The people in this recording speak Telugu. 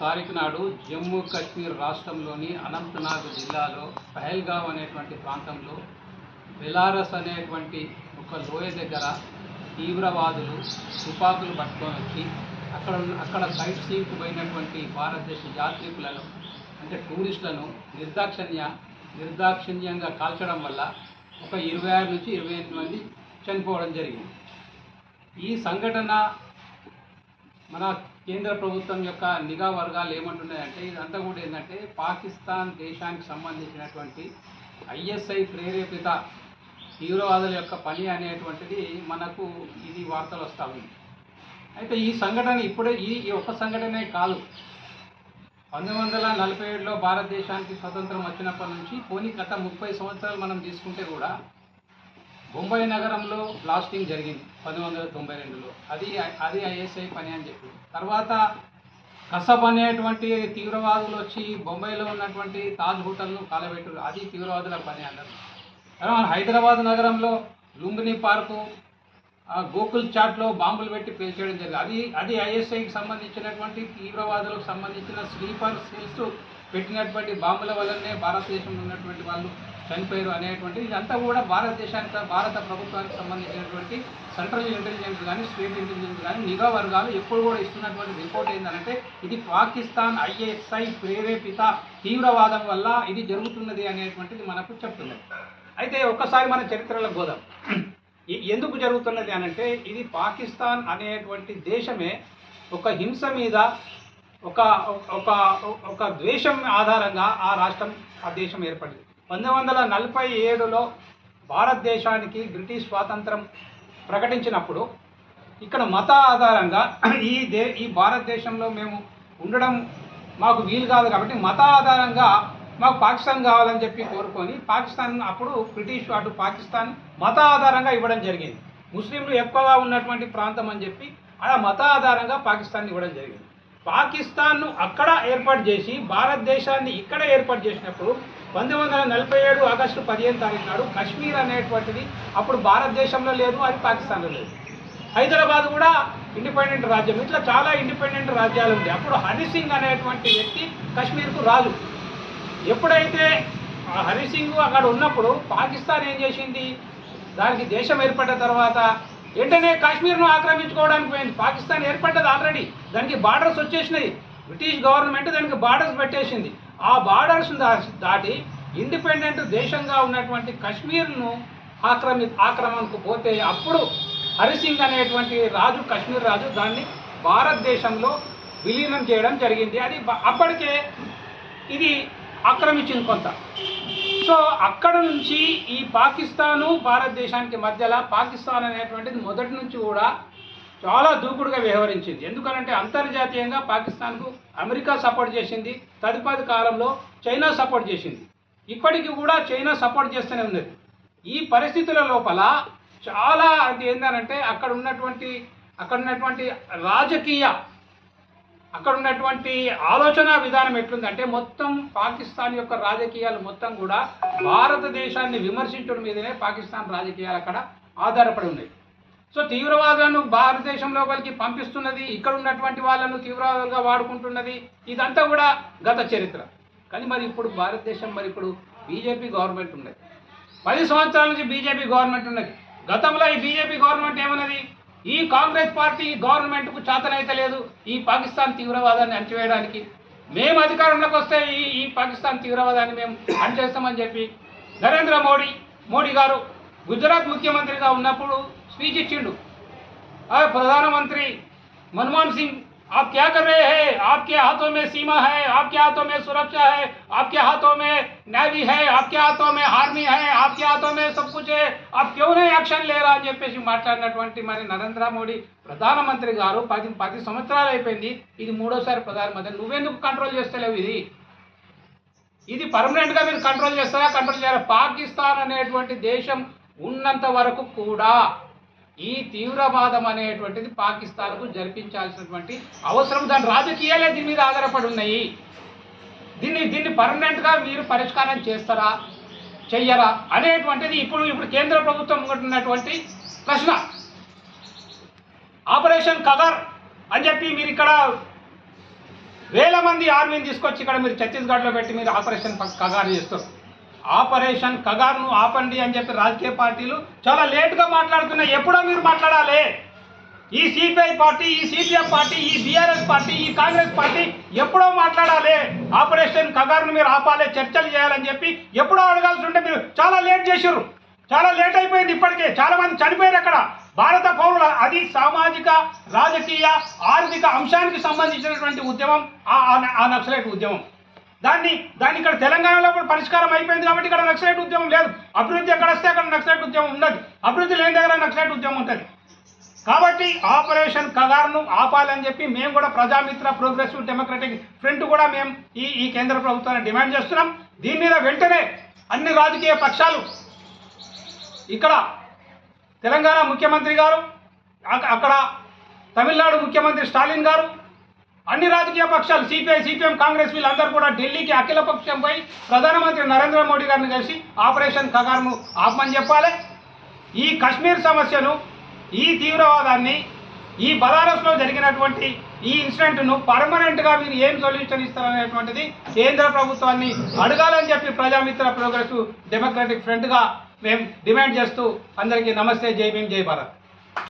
తారీఖు నాడు జమ్మూ కాశ్మీర్ రాష్ట్రంలోని అనంతనాగ్ జిల్లాలో పహల్గావ్ అనేటువంటి ప్రాంతంలో బెలారస్ అనేటువంటి ఒక లోయ దగ్గర తీవ్రవాదులు తుపాకులు పట్టుకొని వచ్చి అక్కడ సైట్ సీయింగ్కు పోయినటువంటి భారతదేశ యాత్రికులను అంటే టూరిస్టులను నిర్దాక్షిణ్యంగా కాల్చడం వల్ల ఒక 26 నుంచి 28 మంది చనిపోవడం జరిగింది. ఈ సంఘటన మన కేంద్ర ప్రభుత్వం యొక్క నిఘా వర్గాలు ఏమంటున్నాయంటే ఇదంతా కూడా ఏంటంటే పాకిస్తాన్ దేశానికి సంబంధించినటువంటి ఐఎస్ఐ ప్రేరేపిత తీవ్రవాదుల యొక్క పని అనేటువంటిది మనకు ఇది వార్తలు వస్తూ ఉంది. అయితే ఈ సంఘటన ఇప్పుడే ఈ ఒక్క సంఘటనే కాదు. 1947లో భారతదేశానికి స్వతంత్రం వచ్చినప్పటి నుంచి గత 30 సంవత్సరాలు మనం తీసుకుంటే కూడా బొంబాయి నగరంలో బ్లాస్టింగ్ జరిగింది 1992లో. అది ఐఎస్ఐ పని అని చెప్పి తర్వాత కసబ్ అనేటువంటి తీవ్రవాదులు వచ్చి బొంబాయిలో ఉన్నటువంటి తాజ్ హోటల్ను కాలబెట్టారు. అది తీవ్రవాదుల పని అన్నారు. తర్వాత హైదరాబాద్ నగరంలో లుంబిని పార్కు గోకుల్ చాట్లో బాంబులు పెట్టి పేల్చేయడం జరిగింది. అది ఐఎస్ఐకి సంబంధించినటువంటి తీవ్రవాదులకు సంబంధించిన స్లీపర్ సెల్స్ పెట్టినటువంటి బాంబుల వల్లనే భారతదేశంలో ఉన్నటువంటి వాళ్ళు చనిపోయారు అనేటువంటి ఇదంతా కూడా భారత ప్రభుత్వానికి సంబంధించినటువంటి సెంట్రల్ ఇంటెలిజెన్స్ కానీ స్టేట్ ఇంటెలిజెన్స్ కానీ నిఘా వర్గాలు ఎప్పుడు కూడా ఇస్తున్నటువంటి రిపోర్ట్ ఏంటంటే ఇది పాకిస్తాన్ ఐఎస్ఐ ప్రేరేపిత తీవ్రవాదం వల్ల ఇది జరుగుతున్నది అనేటువంటిది మనకు చెప్తున్నది. అయితే ఒక్కసారి మన చరిత్రలో పోదాం. ఎందుకు జరుగుతున్నది అనంటే ఇది పాకిస్తాన్ అనేటువంటి దేశమే ఒక హింస మీద ఒక ద్వేషం ఆధారంగా ఆ దేశం ఏర్పడింది. 1947లో భారతదేశానికి బ్రిటిష్ స్వాతంత్రం ప్రకటించినప్పుడు ఇక్కడ మత ఆధారంగా ఈ భారతదేశంలో మేము ఉండడం మాకు వీలు కాదు కాబట్టి మత ఆధారంగా మాకు పాకిస్తాన్ కావాలని చెప్పి కోరుకొని పాకిస్తాన్ అప్పుడు బ్రిటిష్ అటు పాకిస్తాన్ మత ఆధారంగా ఇవ్వడం జరిగింది. ముస్లింలు ఎక్కువగా ఉన్నటువంటి ప్రాంతం అని చెప్పి ఆ మత ఆధారంగా పాకిస్తాన్ ఇవ్వడం జరిగింది. పాకిస్తాన్ను అక్కడ ఏర్పాటు చేసి భారతదేశాన్ని ఇక్కడ ఏర్పాటు చేసినప్పుడు 1947 ఆగస్టు 15 తారీఖు నాడు కశ్మీర్ అనేటువంటిది అప్పుడు భారతదేశంలో లేదు, అది పాకిస్తాన్లో లేదు. హైదరాబాద్ కూడా ఇండిపెండెంట్ రాజ్యం. ఇట్లా చాలా ఇండిపెండెంట్ రాజ్యాలు ఉంది. అప్పుడు హరి సింగ్ అనేటువంటి వ్యక్తి కశ్మీర్కు రాజు. ఎప్పుడైతే హరి సింగ్ అక్కడ ఉన్నప్పుడు పాకిస్తాన్ ఏం చేసింది, దానికి దేశం ఏర్పడ్డ తర్వాత వెంటనే కాశ్మీర్ను ఆక్రమించుకోవడానికి పోయింది. పాకిస్తాన్ ఏర్పడ్డది ఆల్రెడీ, దానికి బార్డర్స్ వచ్చేసినాయి. బ్రిటిష్ గవర్నమెంట్ దానికి బార్డర్స్ పెట్టేసింది. ఆ బార్డర్స్ దాటి ఇండిపెండెంట్ దేశంగా ఉన్నటువంటి కశ్మీర్ను ఆక్రమణకు పోతే అప్పుడు హరిసింగ్ అనేటువంటి రాజు, కశ్మీర్ రాజు, దాన్ని భారతదేశంలో విలీనం చేయడం జరిగింది. అది అప్పటికే ఇది ఆక్రమించింది కొంత. సో అక్కడ నుంచి ఈ పాకిస్తాను భారతదేశానికి మధ్యలో పాకిస్తాన్ అనేటువంటిది మొదటి నుంచి కూడా చాలా దూకుడుగా వ్యవహరించింది. ఎందుకనంటే అంతర్జాతీయంగా పాకిస్తాన్కు అమెరికా సపోర్ట్ చేసింది, తదుపరి కాలంలో చైనా సపోర్ట్ చేసింది, ఇప్పటికీ కూడా చైనా సపోర్ట్ చేస్తూనే ఉన్నది. ఈ పరిస్థితుల లోపల చాలా అది ఏంటంటే అక్కడ ఉన్నటువంటి రాజకీయ అక్కడ ఉన్నటువంటి ఆలోచన విధానం ఎట్లుందంటే మొత్తం పాకిస్తాన్ యొక్క రాజకీయాలు మొత్తం కూడా భారతదేశాన్ని విమర్శించడం మీదనే పాకిస్తాన్ రాజకీయాలు అక్కడ ఆధారపడి ఉన్నాయి. సో తీవ్రవాదులను భారతదేశంలోకి పంపిస్తున్నది, ఇక్కడ ఉన్నటువంటి వాళ్ళను తీవ్రవాదులుగా వాడుకుంటున్నది, ఇదంతా కూడా గత చరిత్ర. కానీ మరి ఇప్పుడు భారతదేశం ఇప్పుడు బీజేపీ గవర్నమెంట్ ఉన్నది. 10 సంవత్సరాల నుంచి బీజేపీ గవర్నమెంట్ ఉన్నది. గతంలో ఈ బీజేపీ గవర్నమెంట్ ఏమన్నది, ఈ కాంగ్రెస్ పార్టీ గవర్నమెంట్కు చేతనైతే లేదు ఈ పాకిస్తాన్ తీవ్రవాదాన్ని అణచివేయడానికి, మేము అధికారంలోకి వస్తే ఈ పాకిస్తాన్ తీవ్రవాదాన్ని మేము అణచేస్తామని చెప్పి నరేంద్ర మోడీ గారు గుజరాత్ ముఖ్యమంత్రిగా ఉన్నప్పుడు స్పీచ్ ఇచ్చిండు. ప్రధానమంత్రి मनमोहन सिंह, आप क्या कर रहे हैं? आपके हाथों में सीमा है, आपके हाथों में सुरक्षा है, आपके हाथों में नेवी है, आपके हाथों में आर्मी है, आपके हाथों में सब कुछ है, आप क्यों नहीं యాక్షన్ లేరా అని చెప్పేసి మాట్లాడినటువంటి మరి నరేంద్ర మోడీ ప్రధానమంత్రి గారు 10 సంవత్సరాలు అయిపోయింది, ఇది మూడోసారి ప్రధానమంత్రి. నువ్వెందుకు కంట్రోల్ చేస్తలేవు? ఇది పర్మనెంట్గా మీరు కంట్రోల్ చేస్తారా, కంట్రోల్ చేయాలి? పాకిస్తాన్ అనేటువంటి దేశం ఉన్నంత వరకు కూడా ఈ తీవ్రవాదం అనేటువంటిది పాకిస్తాన్కు జరిపించాల్సినటువంటి అవసరం, దాని రాజకీయాలే దీని మీద ఆధారపడి ఉన్నాయి. దీన్ని పర్మనెంట్గా మీరు పరిష్కారం చేస్తారా, చెయ్యరా అనేటువంటిది ఇప్పుడు కేంద్ర ప్రభుత్వం ఉన్నటువంటి ప్రశ్న. ఆపరేషన్ కగర్ అని చెప్పి మీరు ఇక్కడ వేల మంది ఆర్మీని తీసుకొచ్చి ఇక్కడ మీరు ఛత్తీస్గఢ్లో పెట్టి మీరు ఆపరేషన్ కగారు చేస్తారు. ఆపరేషన్ కగారును ఆపండి అని చెప్పి రాజకీయ పార్టీలు చాలా లేటుగా మాట్లాడుతున్నాయి. ఎప్పుడో మీరు మాట్లాడాలి. ఈ సిపిఐ పార్టీ, ఈ సిపిఎం పార్టీ, ఈ బీఆర్ఎస్ పార్టీ, ఈ కాంగ్రెస్ పార్టీ ఎప్పుడో మాట్లాడాలి. ఆపరేషన్ కగారును మీరు ఆపాలి, చర్చలు చేయాలని చెప్పి ఎప్పుడో అడగాల్సి ఉంటే మీరు చాలా లేట్ చేసారు. చాలా లేట్ అయిపోయింది. ఇప్పటికే చాలా మంది చనిపోయారు అక్కడ భారత పౌరులు. అది సామాజిక, రాజకీయ, ఆర్థిక అంశానికి సంబంధించినటువంటి ఉద్యమం ఆ నక్సలైట్ ఉద్యమం. దాన్ని ఇక్కడ తెలంగాణలో కూడా పరిష్కారం అయిపోయింది కాబట్టి ఇక్కడ నక్సలైట్ ఉద్యమం లేదు. అభివృద్ధి ఎక్కడ వస్తే అక్కడ నక్సలైట్ ఉద్యమం ఉండదు. అభివృద్ధి లేని దగ్గర నక్సలైట్ ఉద్యమం ఉంటుంది. కాబట్టి ఆపరేషన్ కగారును ఆపాలని చెప్పి మేము కూడా ప్రజామిత్ర, ప్రోగ్రెసివ్ డెమోక్రటిక్ ఫ్రంట్ కూడా మేము ఈ కేంద్ర ప్రభుత్వాన్ని డిమాండ్ చేస్తున్నాం. దీని మీద వెంటనే అన్ని రాజకీయ పక్షాలు, ఇక్కడ తెలంగాణ ముఖ్యమంత్రి గారు, అక్కడ తమిళనాడు ముఖ్యమంత్రి స్టాలిన్ గారు, అన్ని రాజకీయ పక్షాలు సిపిఐ, సిపిఎం, కాంగ్రెస్ వీళ్ళందరూ కూడా ఢిల్లీకి అఖిలపక్షంపై ప్రధానమంత్రి నరేంద్ర మోడీ గారిని కలిసి ఆపరేషన్ కగారును ఆపమని చెప్పాలి. ఈ కశ్మీర్ సమస్యను, ఈ తీవ్రవాదాన్ని, ఈ బనారస్లో జరిగినటువంటి ఈ ఇన్సిడెంట్ను పర్మనెంట్గా మీరు ఏం సొల్యూషన్ ఇస్తారనేటువంటిది కేంద్ర ప్రభుత్వాన్ని అడగాలని చెప్పి ప్రజామిత్ర, ప్రోగ్రెసివ్ డెమోక్రటిక్ ఫ్రంట్గా మేము డిమాండ్ చేస్తూ అందరికీ నమస్తే, జై భీమ్, జై భారత్.